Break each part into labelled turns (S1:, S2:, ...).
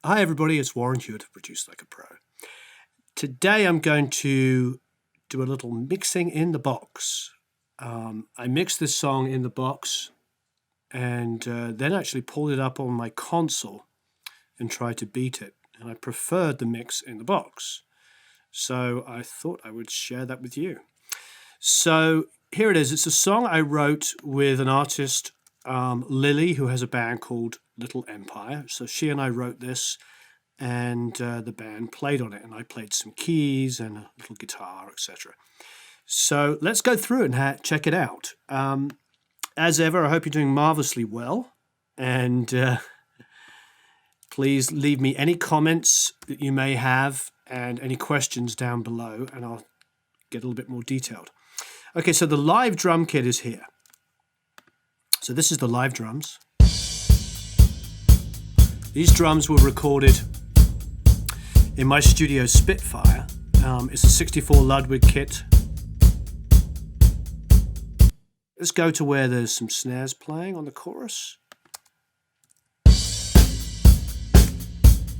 S1: Hi everybody, it's Warren Huart of Produce Like a Pro. Today I'm going to do a little mixing in the box. I mixed this song in the box and then actually pulled it up on my console and tried to beat it. And I preferred the mix in the box. So I thought I would share that with you. So here it is. It's a song I wrote with an artist, Lily, who has a band called Little Empire. So she and I wrote this, and the band played on it, and I played some keys and a little guitar, etc. So let's go through it and check it out. As ever, I hope you're doing marvelously well, and please leave me any comments that you may have and any questions down below, and I'll get a little bit more detailed. Okay, so the live drum kit is here. So this is the live drums. These drums were recorded in my studio Spitfire. It's a 64 Ludwig kit. Let's go to where there's some snares playing on the chorus.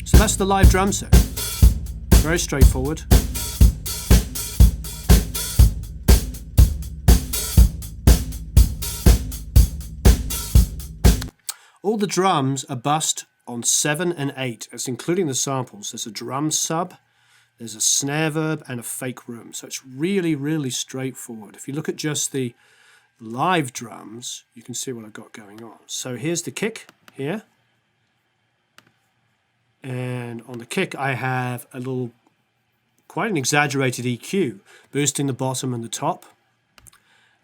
S1: So that's the live drum set. Very straightforward. All the drums are bussed on 7 and 8. That's including the samples. There's a drum sub, there's a snare verb, and a fake room. So it's really, really straightforward. If you look at just the live drums, you can see what I've got going on. So here's the kick here. And on the kick, I have a little, quite an exaggerated EQ, boosting the bottom and the top.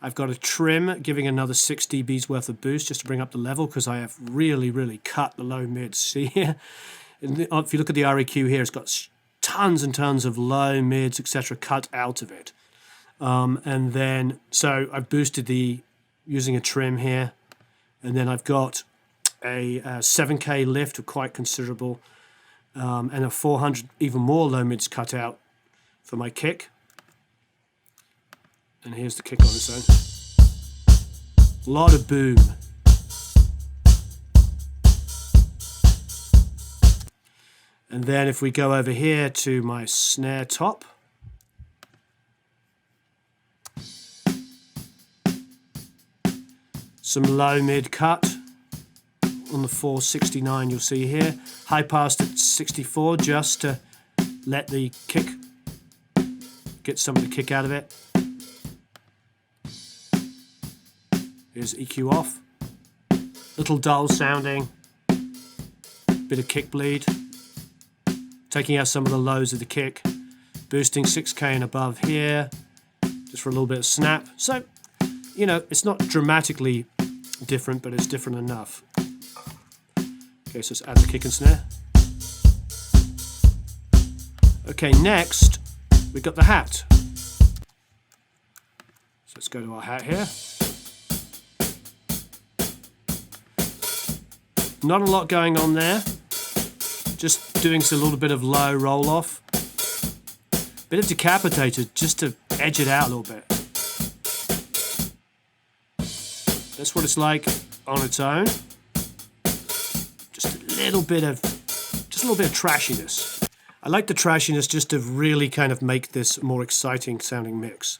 S1: I've got a trim giving another 6 dBs worth of boost just to bring up the level, because I have really, really cut the low mids. See here? If you look at the REQ here, it's got tons and tons of low mids, etc. cut out of it. And then, so I've boosted using a trim here. And then I've got a 7K lift, of quite considerable, and a 400, even more low mids cut out for my kick. And here's the kick on its own. A lot of boom. And then if we go over here to my snare top, some low mid cut on the 469 you'll see here. High passed at 64 just to let the kick, get some of the kick out of it. Here's EQ off. Little dull sounding. Bit of kick bleed. Taking out some of the lows of the kick. Boosting 6K and above here. Just for a little bit of snap. So, you know, it's not dramatically different, but it's different enough. Okay, so let's add the kick and snare. Okay, next, we've got the hat. So let's go to our hat here. Not a lot going on there. Just doing a little bit of low roll off. Bit of decapitator just to edge it out a little bit. That's what it's like on its own. Just a little bit of trashiness. I like the trashiness just to really kind of make this a more exciting sounding mix.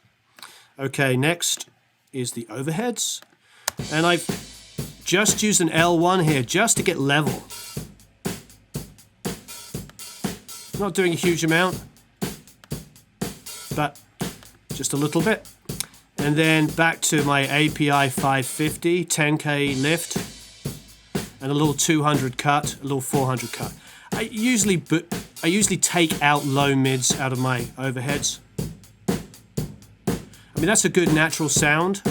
S1: Okay, next is the overheads. And I've just used an L1 here just to get level. Not doing a huge amount, but just a little bit. And then back to my API 550, 10K lift, and a little 200 cut, a little 400 cut. I usually take out low mids out of my overheads. I mean, that's a good natural sound.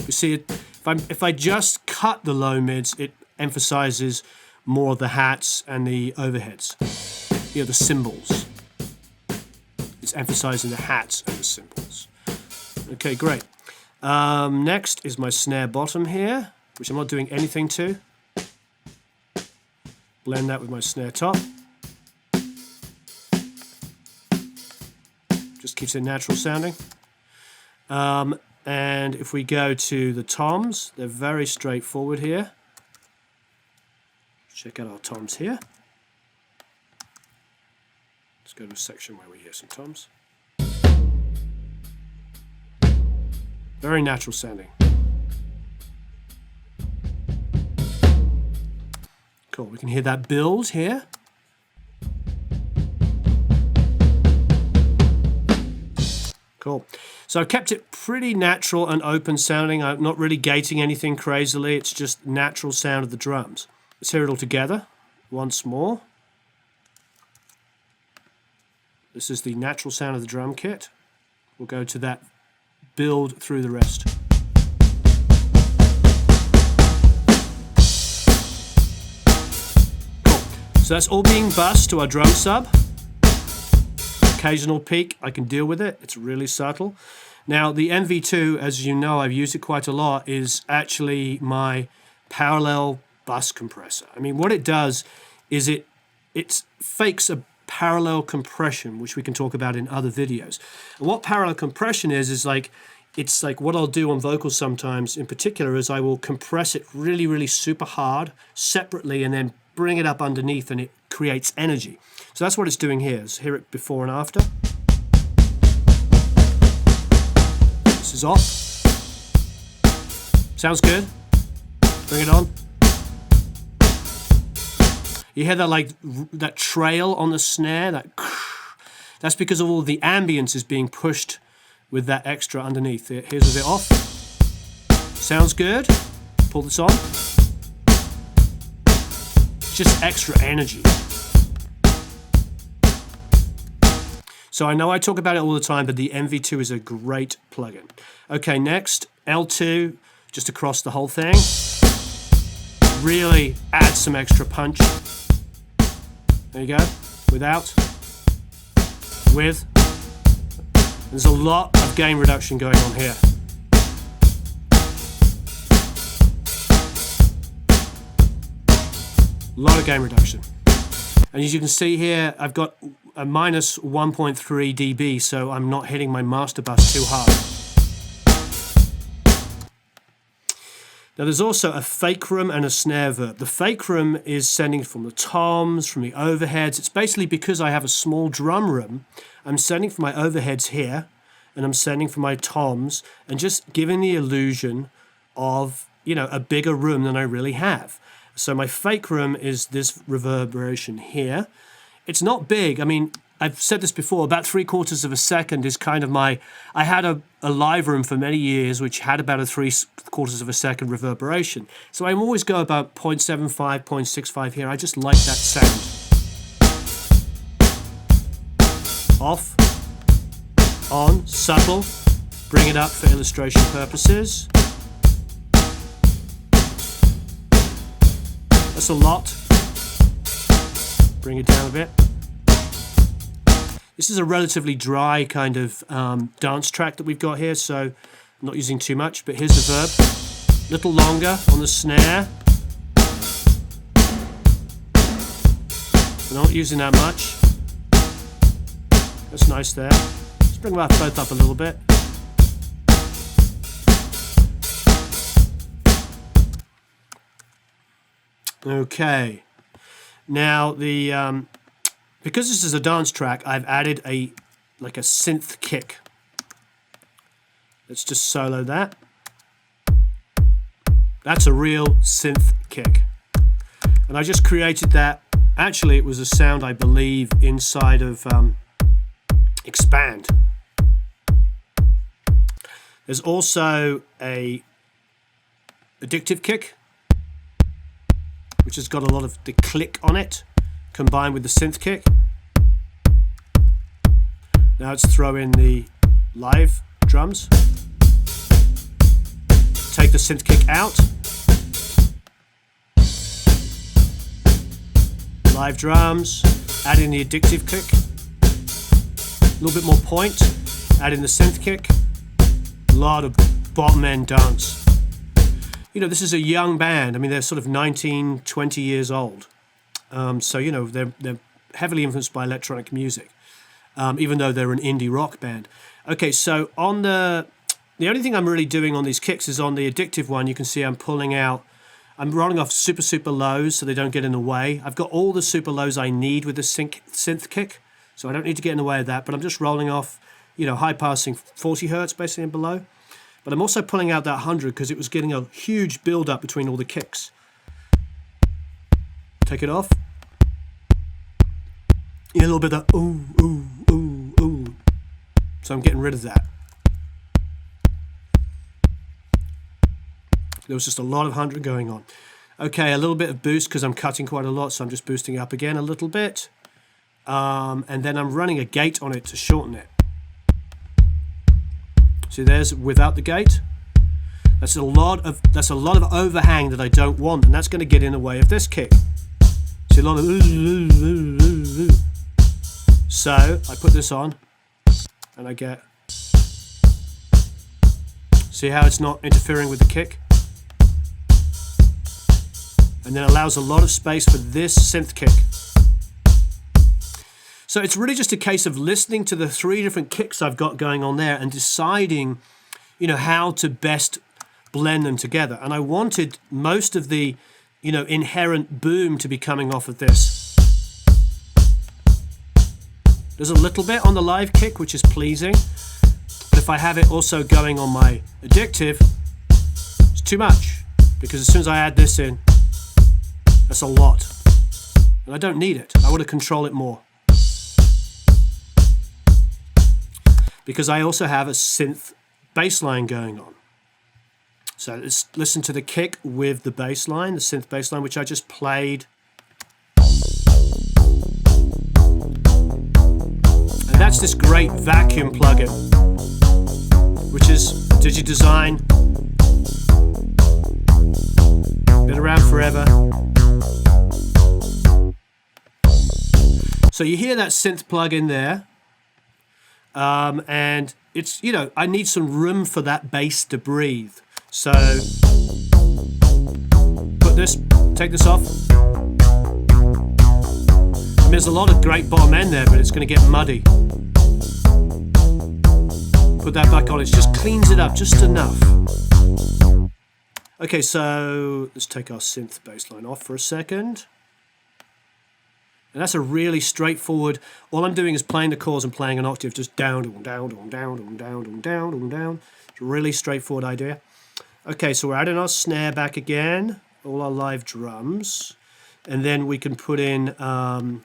S1: You see, if I just cut the low mids, it emphasizes more of the hats and the overheads. You know, the cymbals. It's emphasizing the hats and the cymbals. Okay, great. Next is my snare bottom here, which I'm not doing anything to. Blend that with my snare top. Just keeps it natural sounding. And if we go to the toms, they're very straightforward here. check out our toms here. Let's go to a section where we hear some toms. Very natural sounding. Cool, we can hear that build here. Cool. So I've kept it pretty natural and open sounding. I'm not really gating anything crazily. It's just natural sound of the drums. Let's hear it all together once more. This is the natural sound of the drum kit. We'll go to that build through the rest. Cool. So that's all being bussed to our drum sub. Occasional peak, I can deal with it. It's really subtle. Now the MV2, as you know, I've used it quite a lot, is actually my parallel bus compressor. I mean, what it does is it fakes a parallel compression, which we can talk about in other videos. And what parallel compression is like, it's like what I'll do on vocals sometimes in particular is I will compress it really, really super hard separately and then bring it up underneath and it creates energy. So that's what it's doing here. Let's hear it before and after. This is off. Sounds good. Bring it on. You hear that like that trail on the snare? That's because of all the ambience is being pushed with that extra underneath. Here's with it off. Sounds good. Pull this on. Just extra energy. So I know I talk about it all the time, but the MV2 is a great plugin. Okay, next, L2, just across the whole thing. Really add some extra punch. There you go. Without. With. There's a lot of gain reduction going on here. A lot of gain reduction. And as you can see here, I've got a minus 1.3 dB, so I'm not hitting my master bus too hard. Now there's also a fake room and a snare verb. The fake room is sending from the toms, from the overheads. It's basically because I have a small drum room, I'm sending from my overheads here, and I'm sending from my toms, and just giving the illusion of, you know, a bigger room than I really have. So my fake room is this reverberation here. It's not big. I mean, I've said this before, about 3/4 of a second is kind of my... I had a live room for many years which had about a 3/4 of a second reverberation. So I always go about 0.75, 0.65 here. I just like that sound. Off, on, subtle. Bring it up for illustration purposes. That's a lot. Bring it down a bit. This is a relatively dry kind of dance track that we've got here, so I'm not using too much, but here's the verb. A little longer on the snare. We're not using that much. That's nice there. Let's bring that both up a little bit. Okay. Now the because this is a dance track, I've added a synth kick. Let's just solo that. That's a real synth kick. And I just created that. Actually, it was a sound, I believe, inside of Expand. There's also a addictive kick, which has got a lot of the click on it, combined with the synth kick. Now let's throw in the live drums. Take the synth kick out. Live drums, add in the addictive kick. A little bit more point, add in the synth kick. A lot of bottom end dance. You know, this is a young band. I mean, they're sort of 19, 20 years old. So, you know, they're heavily influenced by electronic music, even though they're an indie rock band. Okay, so on the only thing I'm really doing on these kicks is on the addictive one, you can see I'm pulling out I'm rolling off super, super lows so they don't get in the way. I've got all the super lows I need with the synth kick, so I don't need to get in the way of that, but I'm just rolling off, you know, high passing 40 hertz basically and below. But I'm also pulling out that 100 because it was getting a huge build up between all the kicks. Take it off. Yeah, a little bit of that ooh, ooh, ooh, ooh. So I'm getting rid of that. There was just a lot of 100 going on. Okay, a little bit of boost because I'm cutting quite a lot, so I'm just boosting up again a little bit. And then I'm running a gate on it to shorten it. See, there's without the gate. That's a lot of overhang that I don't want, and that's going to get in the way of this kick. See, a lot of so I put this on, and I get. See how it's not interfering with the kick? And then allows a lot of space for this synth kick. So it's really just a case of listening to the 3 different kicks I've got going on there and deciding, you know, how to best blend them together. And I wanted most of the, you know, inherent boom to be coming off of this. There's a little bit on the live kick, which is pleasing. But if I have it also going on my addictive, it's too much. Because as soon as I add this in, that's a lot. And I don't need it. I want to control it more. Because I also have a synth bass line going on. So let's listen to the kick with the bass line, the synth bass line, which I just played. And that's this great vacuum plugin, which is DigiDesign. Been around forever. So you hear that synth plug-in there, and it's, you know, I need some room for that bass to breathe. So take this off. I mean, there's a lot of great bottom end there, but it's going to get muddy. Put that back on, it just cleans it up just enough. Okay, so let's take our synth bass line off for a second. And that's a really straightforward, all I'm doing is playing the chords and playing an octave, just down, down, down, down, down, down, down. It's a really straightforward idea. Okay, so we're adding our snare back again, all our live drums, and then we can put in our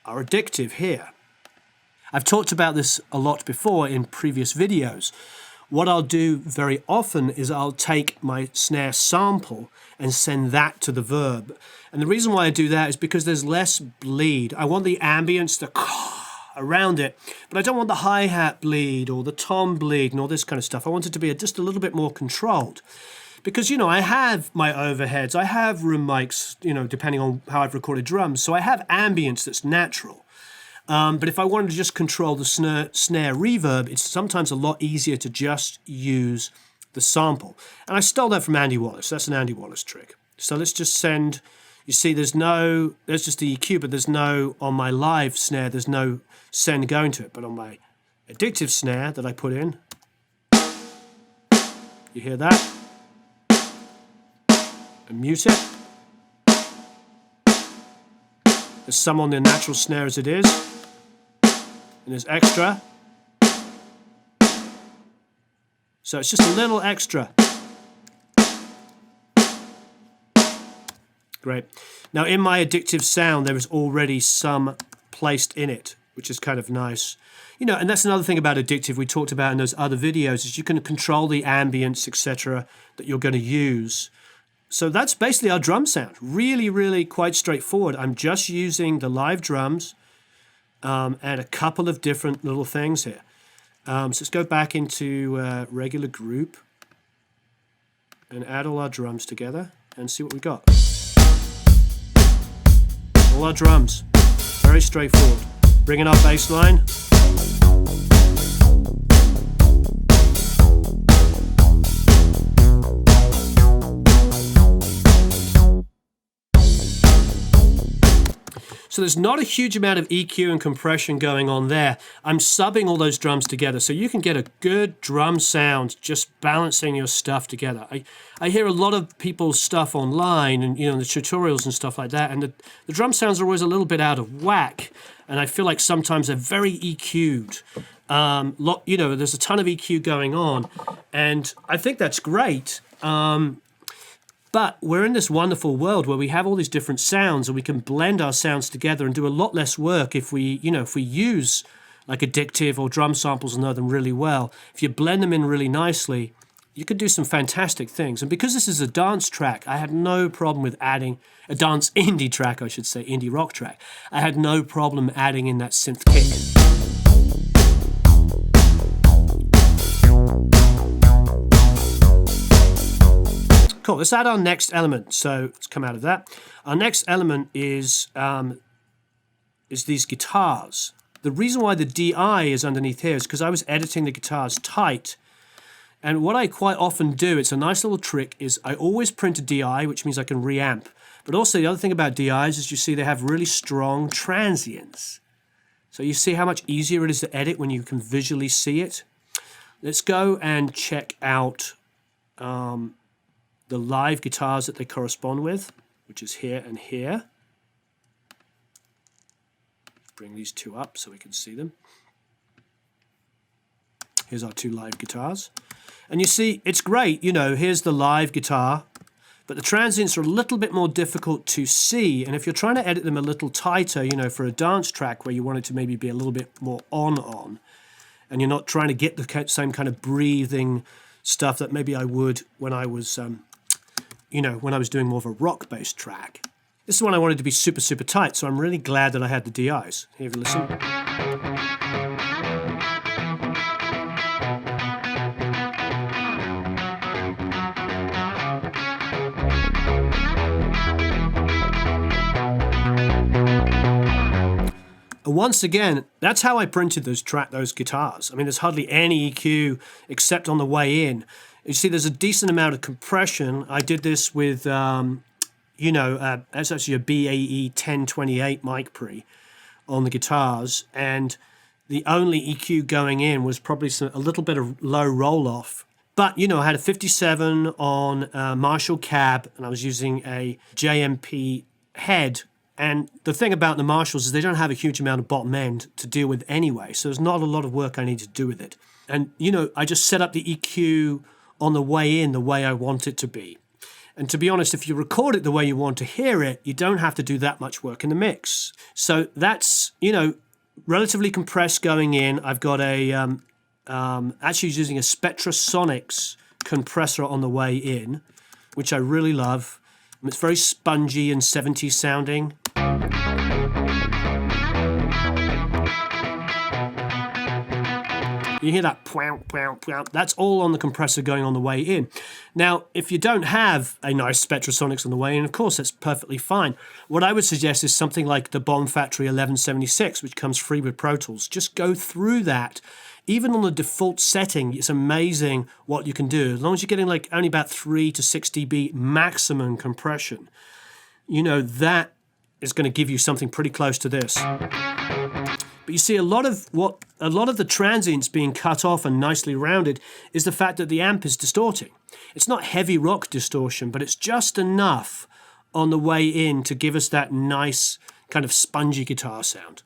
S1: addictive here. I've talked about this a lot before in previous videos. What I'll do very often is I'll take my snare sample and send that to the verb. And the reason why I do that is because there's less bleed. I want the ambience to around it, but I don't want the hi-hat bleed or the tom bleed and all this kind of stuff. I want it to be just a little bit more controlled. Because, you know, I have my overheads, I have room mics, you know, depending on how I've recorded drums, so I have ambience that's natural. But if I wanted to just control the snare reverb, it's sometimes a lot easier to just use the sample. And I stole that from Andy Wallace. That's an Andy Wallace trick. So let's just send, you see there's just the EQ, but there's no, on my live snare, there's no send going to it. But on my addictive snare that I put in, you hear that? And mute it. There's some on the natural snare as it is. And there's extra. So it's just a little extra. Great. Now in my addictive sound, there is already some placed in it, which is kind of nice. You know, and that's another thing about addictive we talked about in those other videos, is you can control the ambience, etc., that you're going to use. So that's basically our drum sound. Really, really quite straightforward. I'm just using the live drums and a couple of different little things here. So let's go back into regular group and add all our drums together and see what we got. All our drums. Very straightforward. Bring in our bass line. So there's not a huge amount of EQ and compression going on there. I'm subbing all those drums together, so you can get a good drum sound just balancing your stuff together. I hear a lot of people's stuff online and, you know, the tutorials and stuff like that, and the drum sounds are always a little bit out of whack, and I feel like sometimes they're very EQ'd. You know, there's a ton of EQ going on, and I think that's great. But we're in this wonderful world where we have all these different sounds and we can blend our sounds together and do a lot less work if we, you know, if we use like Addictive or drum samples and know them really well. If you blend them in really nicely, you can do some fantastic things. And because this is a dance track, I had no problem with adding a dance indie track, I should say, indie rock track. I had no problem adding in that synth kick. Cool, let's add our next element. So let's come out of that. Our next element is these guitars. The reason why the DI is underneath here is because I was editing the guitars tight. And what I quite often do, it's a nice little trick, is I always print a DI, which means I can reamp. But also the other thing about DIs is you see they have really strong transients. So you see how much easier it is to edit when you can visually see it. Let's go and check out the live guitars that they correspond with, which is here and here. Bring these two up so we can see them. Here's our two live guitars. And you see, it's great, you know, here's the live guitar, but the transients are a little bit more difficult to see. And if you're trying to edit them a little tighter, you know, for a dance track where you want it to maybe be a little bit more on, and you're not trying to get the same kind of breathing stuff that maybe I would when I was, you know, when I was doing more of a rock-based track. This is one I wanted to be super, super tight, so I'm really glad that I had the DIs. Here, listen. And once again, that's how I printed those guitars. I mean, there's hardly any EQ except on the way in. You see, there's a decent amount of compression. I did this with, you know, that's actually a BAE 1028 mic pre on the guitars, and the only EQ going in was probably a little bit of low roll-off. But, you know, I had a 57 on Marshall cab, and I was using a JMP head. And the thing about the Marshalls is they don't have a huge amount of bottom end to deal with anyway, so there's not a lot of work I need to do with it. And, you know, I just set up the EQ on the way in the way I want it to be. And to be honest, if you record it the way you want to hear it, you don't have to do that much work in the mix. So that's, you know, relatively compressed going in. I've got a, actually using a Spectra Sonics compressor on the way in, which I really love. It's very spongy and 70s sounding. You hear that pow, pow, pow. That's all on the compressor going on the way in. Now, if you don't have a nice Spectra Sonics on the way in, of course, that's perfectly fine. What I would suggest is something like the Bomb Factory 1176, which comes free with Pro Tools. Just go through that. Even on the default setting, it's amazing what you can do. As long as you're getting like only about 3 to 6 dB maximum compression, you know, that is going to give you something pretty close to this. But you see, a lot of the transients being cut off and nicely rounded is the fact that the amp is distorting. It's not heavy rock distortion, but it's just enough on the way in to give us that nice kind of spongy guitar sound.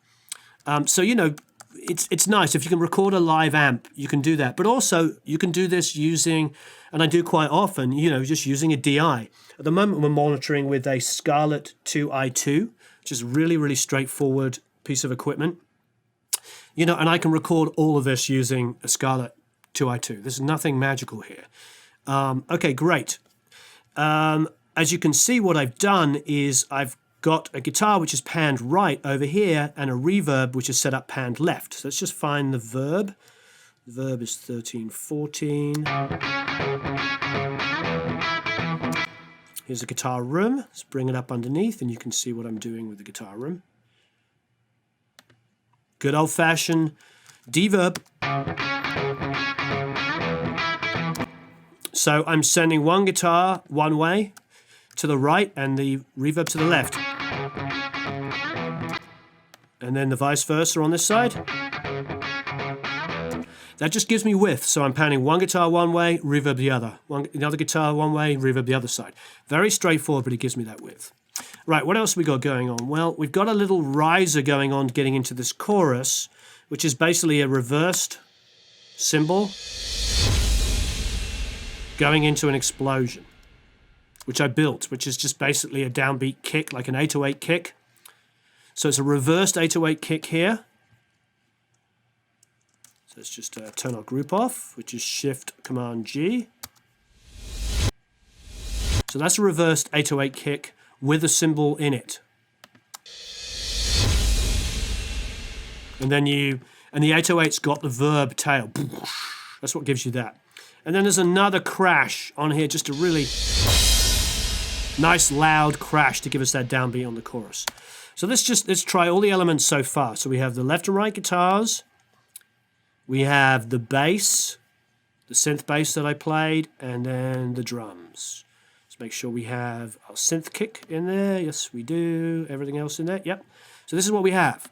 S1: So, you know, it's nice. If you can record a live amp, you can do that. But also, you can do this using, and I do quite often, you know, just using a DI. At the moment, we're monitoring with a Scarlett 2i2, which is really, really straightforward piece of equipment. You know, and I can record all of this using a Scarlett 2i2. There's nothing magical here. Okay, great. As you can see, what I've done is I've got a guitar which is panned right over here and a reverb which is set up panned left. So let's just find the verb. The verb is 1314. Here's a guitar room. Let's bring it up underneath and you can see what I'm doing with the guitar room. Good old-fashioned deverb. So I'm sending one guitar one way to the right and the reverb to the left. and then the vice versa on this side. That just gives me width, so I'm panning one guitar one way, reverb the other. Another guitar one way, reverb the other side. Very straightforward, but it gives me that width. Right, what else have we got going on? Well, we've got a little riser going on getting into this chorus, which is basically a reversed cymbal going into an explosion, which I built, which is just basically a downbeat kick, like an 808 kick. So it's a reversed 808 kick here. So let's just turn our group off, which is Shift-Command-G. So that's a reversed 808 kick with a cymbal in it. And then the 808's got the verb tail. That's what gives you that. And then there's another crash on here, just a really nice loud crash to give us that downbeat on the chorus. So let's try all the elements so far. So we have the left and right guitars. We have the bass, the synth bass that I played, and then the drums. Let's make sure we have our synth kick in there. Yes, we do. Everything else in there. Yep. So this is what we have.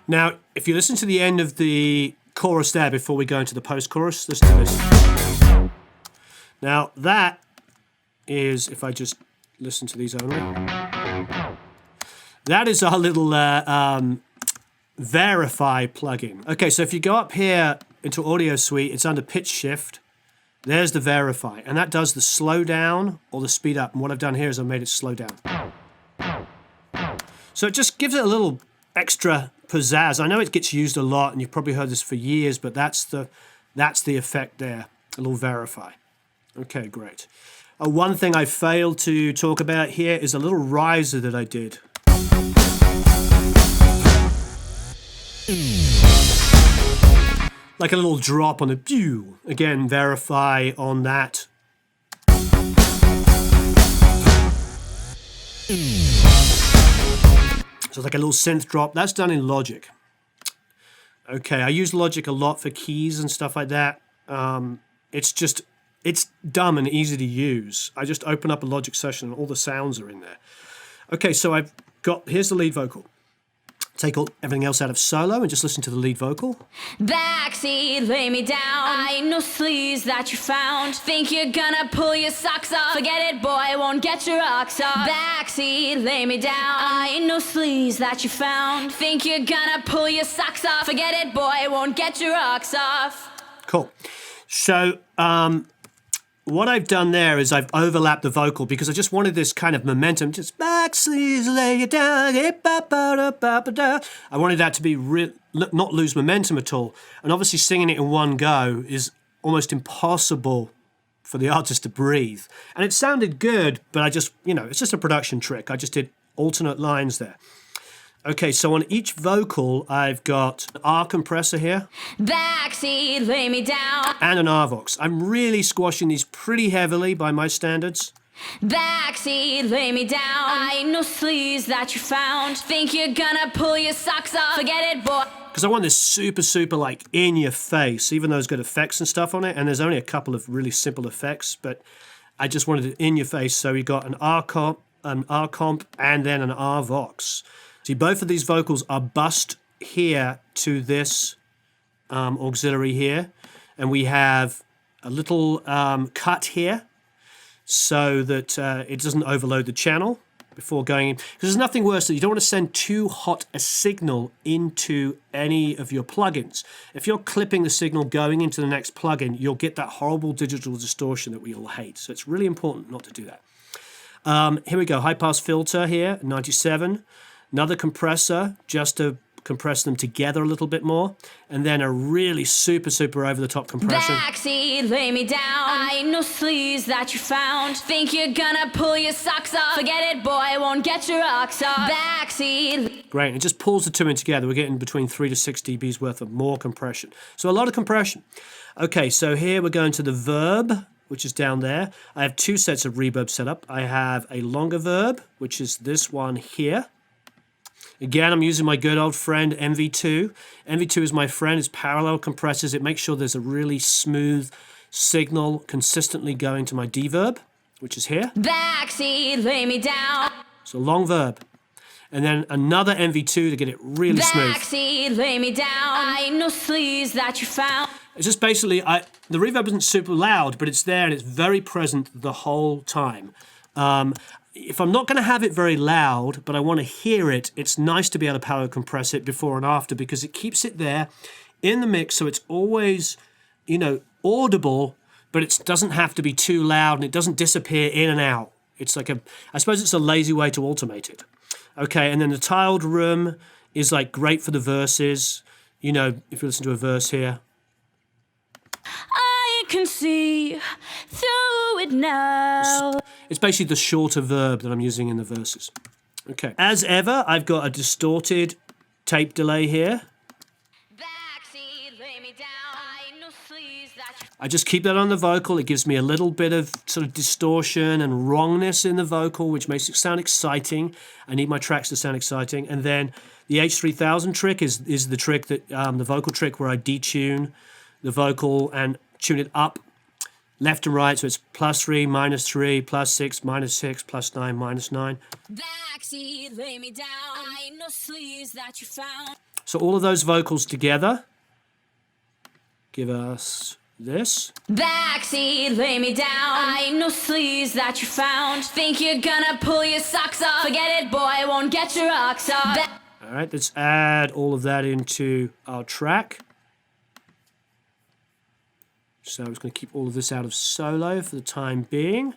S1: Now, if you listen to the end of the chorus there before we go into the post-chorus, listen to this. Now, that is, if I just listen to these only, that is our little Verify plugin. Okay, so if you go up here into Audio Suite, it's under Pitch Shift. There's the Verify, and that does the slow down or the speed up. And what I've done here is I've made it slow down. So it just gives it a little extra pizzazz. I know it gets used a lot, and you've probably heard this for years, but that's the effect there, a little Verify. Okay, great. One thing I failed to talk about here is a little riser that I did. Like a little drop on the pew. Again, Verify on that. So like a little synth drop. That's done in Logic. Okay, I use Logic a lot for keys and stuff like that. It's dumb and easy to use. I just open up a Logic session and all the sounds are in there. Okay, so here's the lead vocal. Take everything else out of solo and just listen to the lead vocal.
S2: Backseat, lay me down. I ain't no sleaze that you found. Think you're gonna pull your socks off. Forget it, boy, won't get your rocks off. Backseat, lay me down. I ain't no sleaze that you found. Think you're gonna pull your socks off. Forget it, boy, won't get your rocks off.
S1: Cool. So, what I've done there is I've overlapped the vocal because I just wanted this kind of momentum. Just back sleeves, lay it down. I wanted that to be not lose momentum at all. And obviously singing it in one go is almost impossible for the artist to breathe. And it sounded good, but I just, it's just a production trick. I just did alternate lines there. Okay, so on each vocal, I've got an RCompressor here.
S2: Backseat, lay me down.
S1: And an RVox. I'm really squashing these pretty heavily by my standards.
S2: Backseat, lay me down. I ain't no sleaze that you found. Think you're gonna pull your socks off. Forget it, boy.
S1: Because I want this super, super, like, in your face, even though it's got effects and stuff on it. And there's only a couple of really simple effects, but I just wanted it in your face. So we got an RComp, and then an RVox. See, both of these vocals are bussed here to this auxiliary here. And we have a little cut here so that it doesn't overload the channel before going in. Because there's nothing worse than you don't want to send too hot a signal into any of your plugins. If you're clipping the signal going into the next plugin, you'll get that horrible digital distortion that we all hate. So it's really important not to do that. Here we go, high pass filter here, 97. Another compressor, just to compress them together a little bit more, and then a really super over the top compression.
S2: Backseat, lay me down. I ain't no sleaze that you found. Think you're gonna pull your socks off. Forget it, boy, won't get your rocks off. Backseat.
S1: Great, it just pulls the two in together. We're getting between 3 to 6 dBs worth of more compression. So a lot of compression. Okay, so here we're going to the verb, which is down there. I have 2 sets of reverb set up. I have a longer verb, which is this one here. Again, I'm using my good old friend MV2. MV2 is my friend. It's parallel compressors. It makes sure there's a really smooth signal consistently going to my D-verb, which is here.
S2: Backseat, lay me down.
S1: So long verb. And then another MV2 to get it really smooth.
S2: Backseat, lay me down. I ain't no sleaze that you found.
S1: It's just basically, the reverb isn't super loud, but it's there and it's very present the whole time. If I'm not going to have it very loud, but I want to hear it, it's nice to be able to power compress it before and after because it keeps it there in the mix, so it's always, you know, audible, but it doesn't have to be too loud and it doesn't disappear in and out. It's like I suppose it's a lazy way to automate it. Okay, and then the tiled room is like great for the verses. You know, if you listen to a verse here.
S2: I can see through it now.
S1: It's basically the shorter verb that I'm using in the verses. Okay. As ever, I've got a distorted tape delay here.
S2: Backseat, lay me down. I ain't no sleaze that you...
S1: I just keep that on the vocal. It gives me a little bit of sort of distortion and wrongness in the vocal, which makes it sound exciting. I need my tracks to sound exciting. And then the H3000 trick is the trick that the vocal trick where I detune the vocal and tune it up left and right, so it's +3, -3, +6, -6, +9, -9.
S2: Backseat, lay me down. I ain't no sleaze that you found.
S1: So all of those vocals together give us this.
S2: Backseat, lay me down. I ain't no sleaze that you found. Think you're gonna pull your socks off. Forget it, boy, won't get your rocks off.
S1: All right, let's add all of that into our track. So I'm just going to keep all of this out of solo for the time being.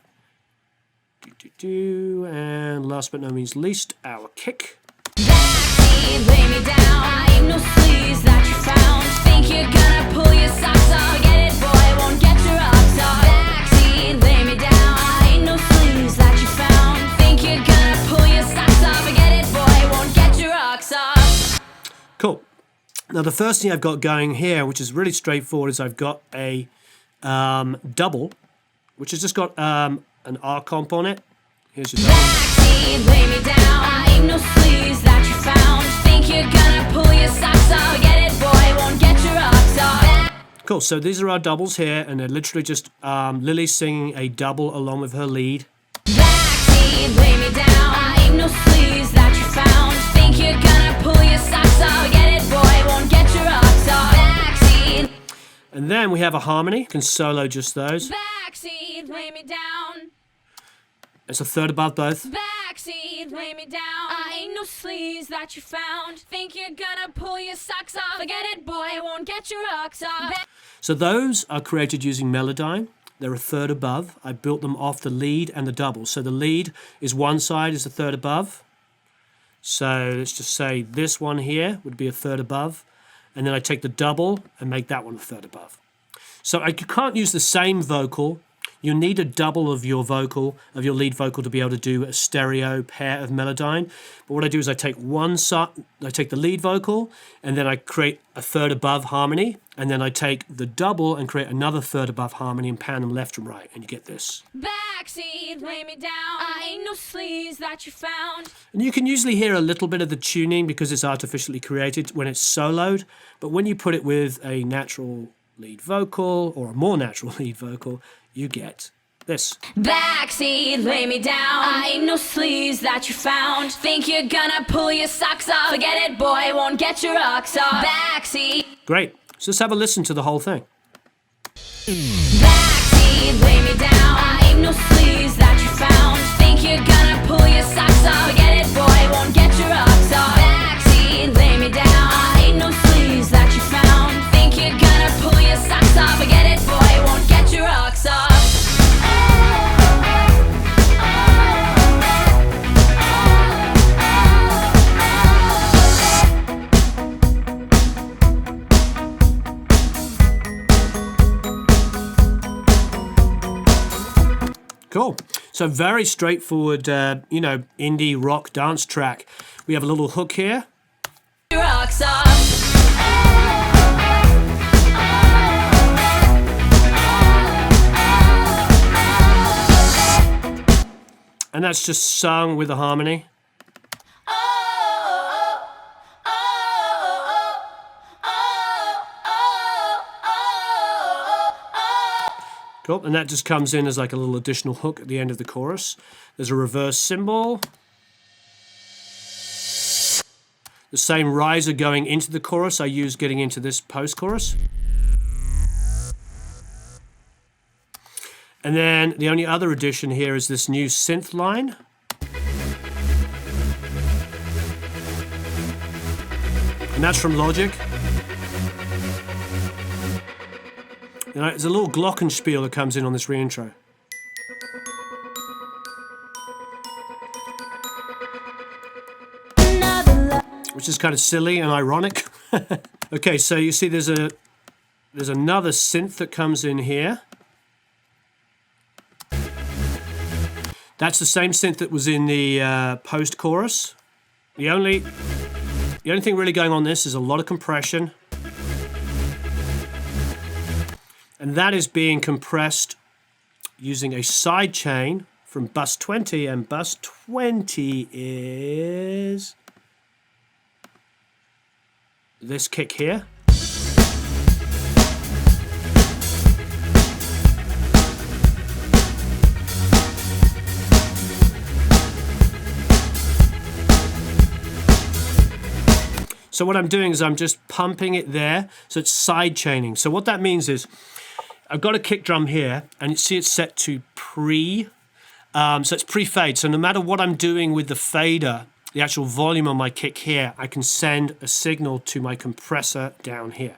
S1: And last but not means least, our kick.
S2: Backseat, lay me down. I ain't no sleaze that you found. Think you're gonna pull your socks off. Forget it, boy, won't get your rocks off. Backseat, lay me down. I ain't no sleaze that you found. Think you're gonna pull your socks off. Forget it, boy, won't get your rocks off.
S1: Cool. Now the first thing I've got going here, which is really straightforward, is I've got a double, which has just got an R comp on it. Here's your double.
S2: Backseat, lay me down. I ain't no sleaze that you found. Think you're gonna pull your socks off. Forget it, boy, won't get your rocks off.
S1: Cool, so these are our doubles here, and they're literally just Lily singing a double along with her lead.
S2: Backseat, lay me down. I ain't no sleaze that you found. Think you're gonna pull your socks off. Forget it, boy, won't get your rocks off. Backseat.
S1: And then we have a harmony. You can solo just those.
S2: Backseat, lay me down.
S1: It's a third above both.
S2: Backseat, lay me down. I ain't no sleaze that you found. Think you're gonna pull your socks off. Forget it, boy, won't get your rocks off.
S1: So those are created using Melodyne. They're a third above. I built them off the lead and the double. So the lead is one side is a third above. So let's just say this one here would be a third above. And then I take the double and make that one a third above. So you can't use the same vocal. You need a double of your vocal, of your lead vocal, to be able to do a stereo pair of Melodyne. But what I do is I take the lead vocal, and then I create a third above harmony, and then I take the double and create another third above harmony and pan them left and right, and you get this.
S2: Backseat, lay me down. I ain't no sleaze that you found.
S1: And you can usually hear a little bit of the tuning because it's artificially created when it's soloed, but when you put it with a natural lead vocal or a more natural lead vocal, you get this.
S2: Backseat, lay me down. I ain't no sleaze that you found. Think you're gonna pull your socks off. Forget it, boy, won't get your rocks off. Backseat.
S1: Great. So let's have a listen to the whole thing.
S2: Backseat, lay me down. I ain't no sleaze that you found. Think you're gonna pull your socks off. Forget it, boy, won't get your rocks off. Backseat, lay me down. I ain't no sleaze that you found. Think you're gonna pull your socks off. Forget it, boy, won't get your rocks off.
S1: Cool. So very straightforward, you know, indie rock dance track. We have a little hook here.
S2: Rocks off.
S1: And that's just sung with a harmony. Cool, and that just comes in as like a little additional hook at the end of the chorus. There's a reverse cymbal. The same riser going into the chorus I use getting into this post-chorus. And then the only other addition here is this new synth line. And that's from Logic. You know, there's a little glockenspiel that comes in on this reintro. Which is kind of silly and ironic. Okay, so you see there's another synth that comes in here. That's the same synth that was in the post-chorus. The only thing really going on this is a lot of compression. And that is being compressed using a sidechain from bus 20, and bus 20 is this kick here. So what I'm doing is I'm just pumping it there, so it's side chaining. So what that means is I've got a kick drum here, and you see it's set to pre, so it's pre-fade. So no matter what I'm doing with the fader, the actual volume on my kick here, I can send a signal to my compressor down here.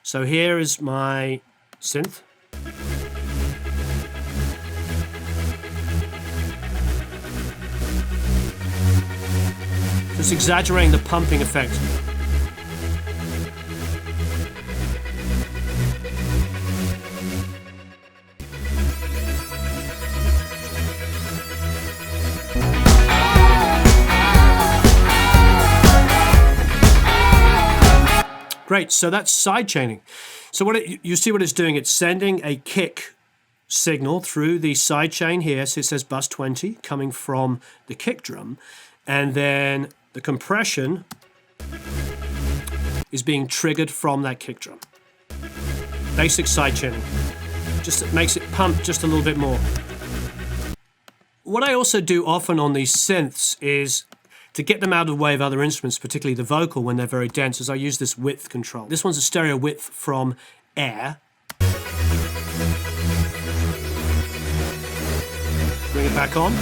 S1: So here is my synth. Just exaggerating the pumping effect. Great, so that's side chaining. So you see what it's doing, it's sending a kick signal through the side chain here, so it says bus 20 coming from the kick drum, and then the compression is being triggered from that kick drum. Basic side chaining. Just makes it pump just a little bit more. What I also do often on these synths is to get them out of the way of other instruments, particularly the vocal when they're very dense, is I use this width control. This one's a stereo width from Air. Bring it back on.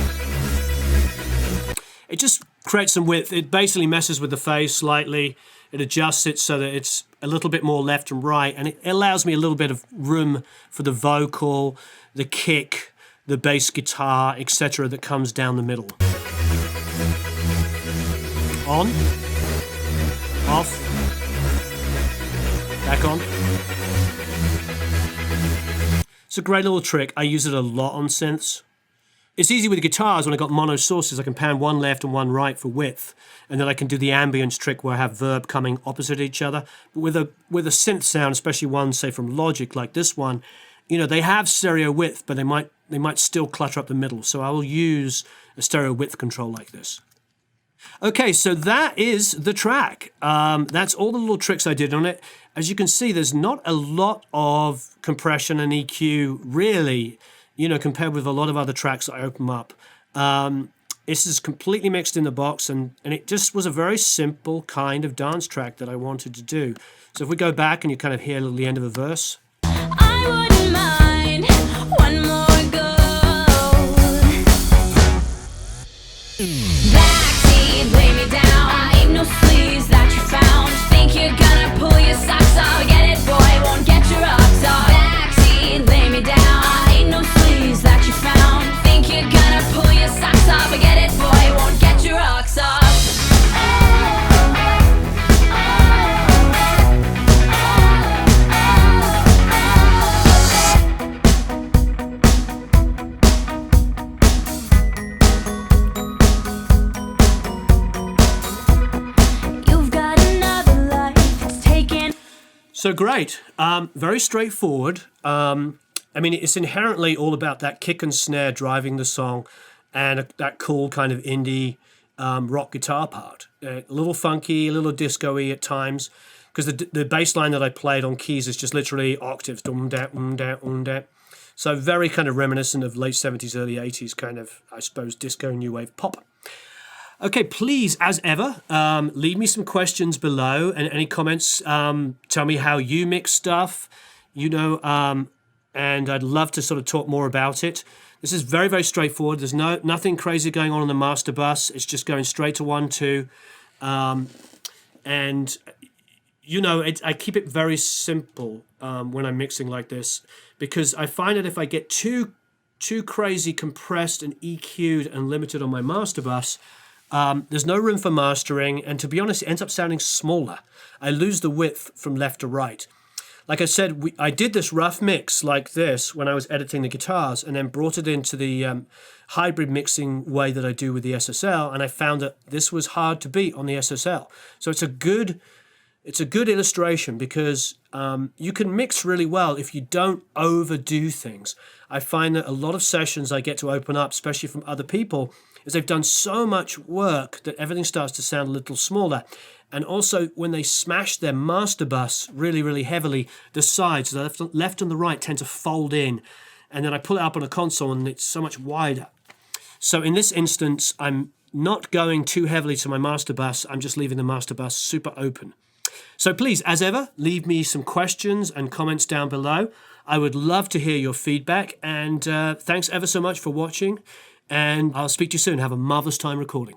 S1: It just creates some width. It basically messes with the phase slightly. It adjusts it so that it's a little bit more left and right, and it allows me a little bit of room for the vocal, the kick, the bass guitar, etc. that comes down the middle. On, off, back on. It's a great little trick. I use it a lot on synths. It's easy with guitars. When I got mono sources, I can pan one left and one right for width, and then I can do the ambience trick where I have verb coming opposite each other. But with a synth sound, especially one say from Logic like this one, you know, they have stereo width, but they might still clutter up the middle. So I will use a stereo width control like this. Okay, so that is the track. That's all the little tricks I did on it. As you can see, there's not a lot of compression and EQ, really, you know, compared with a lot of other tracks that I open up. This is completely mixed in the box, and it just was a very simple kind of dance track that I wanted to do. So if we go back and you kind of hear the end of a verse.
S2: I wouldn't mind one more go. Backseat, lay me down. I ain't no sleeves that you found. Think you're gonna pull your socks off. Forget it, boy, won't get your rocks off. Backseat, lay me down. I ain't no sleeves that you found. Think you're gonna pull your socks off. Forget it, boy, won't get your rocks off.
S1: So great. Very straightforward. I mean, it's inherently all about that kick and snare driving the song and that cool kind of indie rock guitar part. A little funky, a little disco-y at times, because the bass line that I played on keys is just literally octaves. Da. So very kind of reminiscent of late 70s, early 80s kind of, I suppose, disco, new wave pop. Okay, please, as ever, leave me some questions below and any comments. Tell me how you mix stuff, and I'd love to sort of talk more about it. This is very, very straightforward. There's nothing crazy going on the master bus. It's just going straight to 1-2. And, I keep it very simple when I'm mixing like this, because I find that if I get too crazy compressed and EQ'd and limited on my master bus, there's no room for mastering, and to be honest, it ends up sounding smaller. I lose the width from left to right. Like I said, I did this rough mix like this when I was editing the guitars, and then brought it into the hybrid mixing way that I do with the SSL, and I found that this was hard to beat on the SSL. So it's a good illustration, because you can mix really well if you don't overdo things. I find that a lot of sessions I get to open up, especially from other people, is they've done so much work that everything starts to sound a little smaller. And also, when they smash their master bus really, really heavily, the sides, the left and the right, tend to fold in. And then I pull it up on a console and it's so much wider. So in this instance, I'm not going too heavily to my master bus. I'm just leaving the master bus super open. So please, as ever, leave me some questions and comments down below. I would love to hear your feedback. And thanks ever so much for watching. And I'll speak to you soon. Have a marvelous time recording.